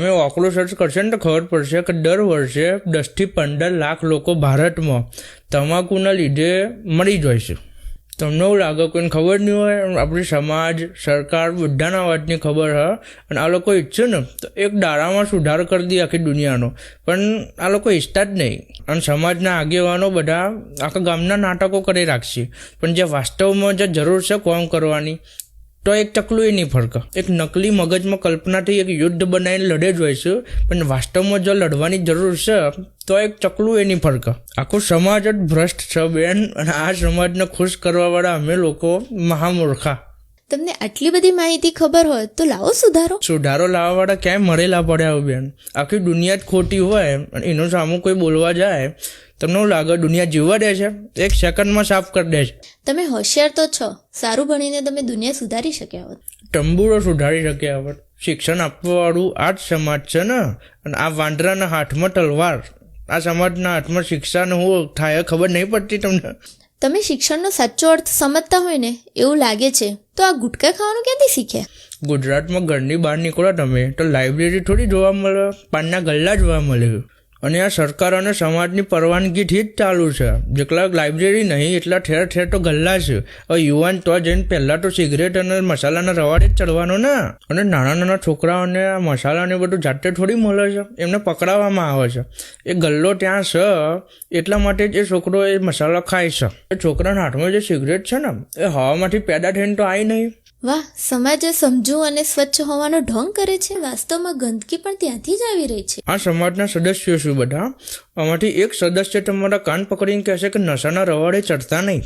તમે આંકડો સર્ચ કરશે ને તો ખબર પડશે કે દર વર્ષે 10 થી 15 લાખ લોકો ભારતમાં તમાકુના લીધે મરી જાય છે. તમને એવું લાગે કોઈને ખબર નહીં હોય? આપણી સમાજ, સરકાર બધાના વાતની ખબર હોય અને આ લોકો ઈચ્છે ને તો એક દાડામાં સુધાર કરી દે આખી દુનિયાનો, પણ આ લોકો ઈચ્છતા જ નહીં. અને સમાજના આગેવાનો બધા આખા ગામના નાટકો કરી રાખશે, પણ જે વાસ્તવમાં જે જરૂર છે કામ કરવાની તો એક ચકલું એ નહીં ફરકે. એક નકલી મગજમાં કલ્પનાથી એક યુદ્ધ બનાવીને લડે જ હોય છે, પણ વાસ્તવમાં જો લડવાની જરૂર છે તો એક ચકલું એ નહીં ફરકે. આખો સમાજ જ ભ્રષ્ટ છે બેન, અને આ સમાજને ખુશ કરવાવાળા અમે લોકો મહામૂર્ખા. તમને આટલી બધી માહિતી ખબર હોય તો લાવો સુધારો લાવવાવાળા ક્યાંય મરેલા પડ્યા હોય બેન. આખી દુનિયા જ ખોટી હોય અને એનું સામું કોઈ બોલવા જાય, તમને એવું લાગે દુનિયા જીવવા દે છે? એક સેકન્ડમાં સાફ કરી દે છે. તમે હોશિયાર તો છો, સારું ભણીને તમે દુનિયા સુધારી શક્યા હોત. તંબુરો સુધારી શક્યા હોત. શિક્ષણ આપવાવાળું આ જ સમાજ છે ને, અને આ વાંદરાના હાથમાં તલવાર. આ સમાજના હાથમાં શિક્ષાને હું થાય ખબર નહીં પડતી તમને. તમે શિક્ષણનો સાચો અર્થ સમજતા હોય ને એવું લાગે છે, તો આ ગુટકા ખાવાનું ક્યાંથી શીખ્યા? ગુજરાતમાં ઘરની બહાર નીકળો તમે તો લાઇબ્રેરી થોડી જોવા મળે, પાનના ગલ્લા જોવા મળે. અને આ સરકાર અને સમાજની પરવાનગીથી જ ચાલુ છે. જેટલા લાઇબ્રેરી નહીં એટલા ઠેર ઠેર તો ગલ્લા છે. હવે યુવાન તો જઈને પહેલાં તો સિગરેટ અને મસાલાના રવાડે જ ચડવાનો ને. અને નાના નાના છોકરાઓને આ મસાલાને બધું જાતે થોડી મળે છે, એમને પકડાવવામાં આવે છે. એ ગલ્લો ત્યાં છે એટલા માટે જ એ છોકરો એ મસાલા ખાય છે. એ છોકરાના હાથમાં જે સિગરેટ છે ને એ હવામાંથી પેદા થઈને તો આવી નહીં. વાહ, સમાજ સમજુ અને સ્વચ્છ હોવાનો ઢોંગ કરે છે. વાસ્તવમાં ગંદકી પણ ત્યાંથી જ આવી રહી છે. આ સમાજના સદસ્યો શું બધા? આમાંથી એક સદસ્ય તમારા કાન પકડીને કહેશે કે નશાના રવાડે ચડતા નહીં.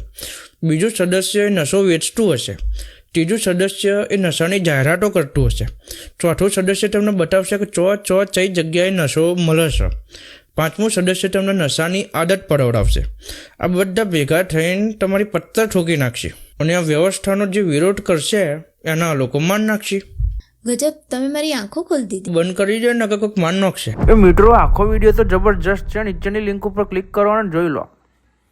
બીજું સદસ્ય એ નશો વેચતું હશે. ત્રીજું સદસ્ય એ નશાની જાહેરાતો કરતું હશે. ચોથું સદસ્ય તમને બતાવશે કે કઈ જગ્યાએ નશો મળે છે. પાંચમું સદસ્ય તમને નશાની આદત પડાવડાવશે. આ બધા ભેગા થઈને તમારી પત્તા ઠોકી નાખશે, અને આ વ્યવસ્થાનો જે વિરોધ કરશે એના લોકો માન નાખશે. ગજબ, તમે મારી આંખો ખોલી દીધી. બંધ કરી દે ને કે કોઈક માન નાખશે. એ મિત્રો, આખો વિડીયો તો જબરજસ્ત છે. નીચેની લિંક ઉપર ક્લિક કરો અને જોઈ લો.